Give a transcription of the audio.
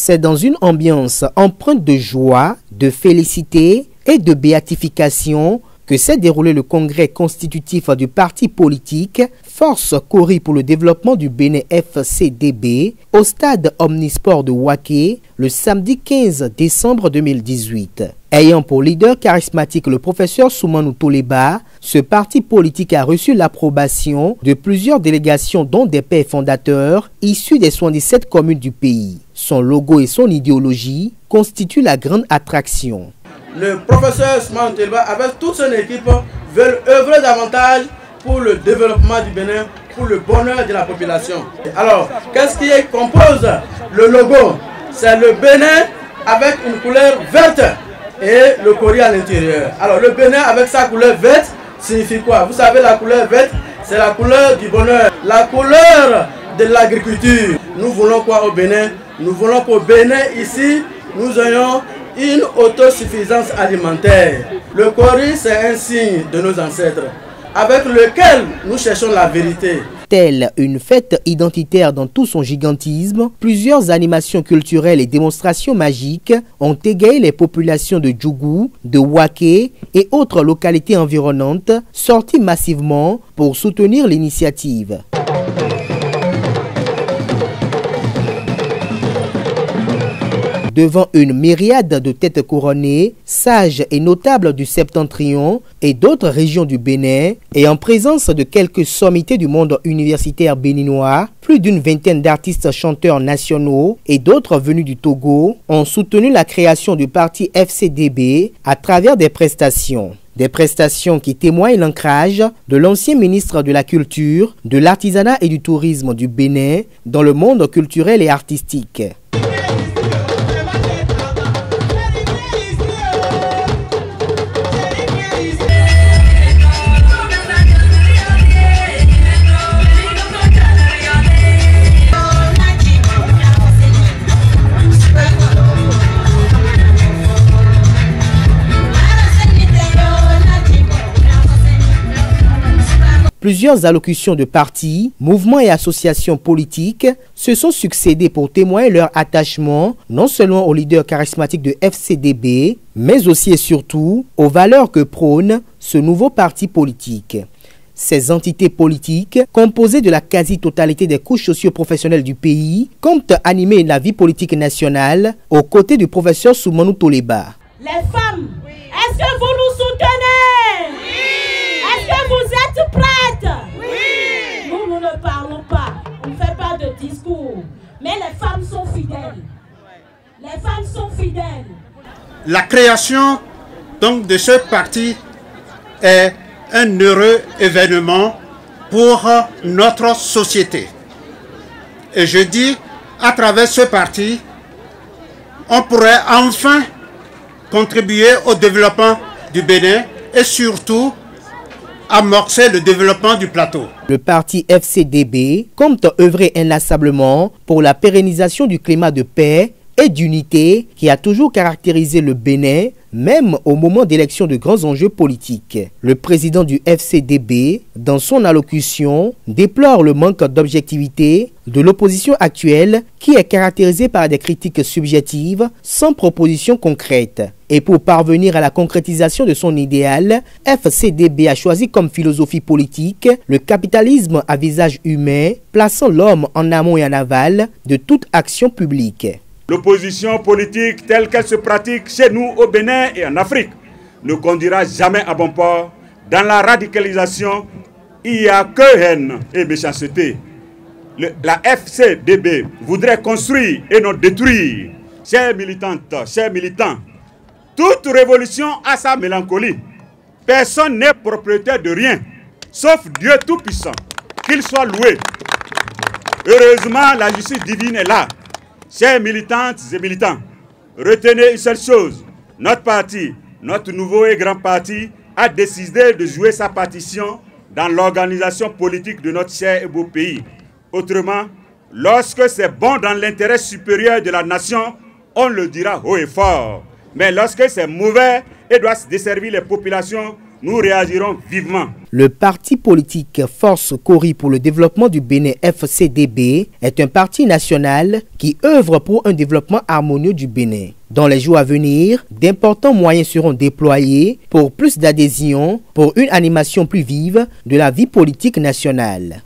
C'est dans une ambiance empreinte de joie, de félicité et de béatification que s'est déroulé le congrès constitutif du parti politique Force Kori pour le développement du Bénin FCDB au stade Omnisport de Waké le samedi 15 décembre 2018. Ayant pour leader charismatique le professeur Soumanou Toleba, ce parti politique a reçu l'approbation de plusieurs délégations dont des pères fondateurs issus des 77 communes du pays. Son logo et son idéologie constituent la grande attraction. Le professeur Soumanou Toleba avec toute son équipe veulent œuvrer davantage pour le développement du Bénin, pour le bonheur de la population. Alors, qu'est-ce qui compose le logo? C'est le Bénin avec une couleur verte et le Kori à l'intérieur. Alors, le Bénin avec sa couleur verte signifie quoi? Vous savez, la couleur verte, c'est la couleur du bonheur, la couleur de l'agriculture. Nous voulons quoi au Bénin? Nous voulons qu'au Bénin, ici, nous ayons une autosuffisance alimentaire. Le Kori, c'est un signe de nos ancêtres, avec lequel nous cherchons la vérité. Telle une fête identitaire dans tout son gigantisme, plusieurs animations culturelles et démonstrations magiques ont égayé les populations de Djougou, de Waké et autres localités environnantes, sorties massivement pour soutenir l'initiative. Devant une myriade de têtes couronnées, sages et notables du Septentrion et d'autres régions du Bénin, et en présence de quelques sommités du monde universitaire béninois, plus d'une vingtaine d'artistes chanteurs nationaux et d'autres venus du Togo ont soutenu la création du parti FCDB à travers des prestations. Des prestations qui témoignent l'ancrage de l'ancien ministre de la Culture, de l'Artisanat et du Tourisme du Bénin dans le monde culturel et artistique. Plusieurs allocutions de partis, mouvements et associations politiques se sont succédées pour témoigner leur attachement non seulement au leader charismatique de FCDB, mais aussi et surtout aux valeurs que prône ce nouveau parti politique. Ces entités politiques, composées de la quasi-totalité des couches socio-professionnelles du pays, comptent animer la vie politique nationale aux côtés du professeur Soumanou Toleba. Les femmes, est-ce que vous nous soutenez? Oui. Est-ce que vous êtes prêtes? Oui. Nous ne parlons pas, on ne fait pas de discours, mais les femmes sont fidèles. Les femmes sont fidèles. La création donc de ce parti est un heureux événement pour notre société. Et je dis, à travers ce parti, on pourrait enfin contribuer au développement du Bénin et surtout amorcer le développement du plateau. Le parti FCDB compte œuvrer inlassablement pour la pérennisation du climat de paix et d'unité qui a toujours caractérisé le Bénin, même au moment d'élections de grands enjeux politiques. Le président du FCDB, dans son allocution, déplore le manque d'objectivité de l'opposition actuelle qui est caractérisée par des critiques subjectives sans proposition concrète. Et pour parvenir à la concrétisation de son idéal, FCDB a choisi comme philosophie politique le capitalisme à visage humain, plaçant l'homme en amont et en aval de toute action publique. L'opposition politique telle qu'elle se pratique chez nous au Bénin et en Afrique ne conduira jamais à bon port. Dans la radicalisation, il n'y a que haine et méchanceté. La FCDB voudrait construire et non détruire. Chères militantes, chers militants, toute révolution a sa mélancolie. Personne n'est propriétaire de rien, sauf Dieu Tout-Puissant, qu'il soit loué. Heureusement, la justice divine est là. Chers militantes et militants, retenez une seule chose. Notre parti, notre nouveau et grand parti, a décidé de jouer sa partition dans l'organisation politique de notre cher et beau pays. Autrement, lorsque c'est bon dans l'intérêt supérieur de la nation, on le dira haut et fort. Mais lorsque c'est mauvais et doit desservir les populations, nous réagirons vivement. Le parti politique Force Kori pour le développement du Bénin FCDB est un parti national qui œuvre pour un développement harmonieux du Bénin. Dans les jours à venir, d'importants moyens seront déployés pour plus d'adhésion, pour une animation plus vive de la vie politique nationale.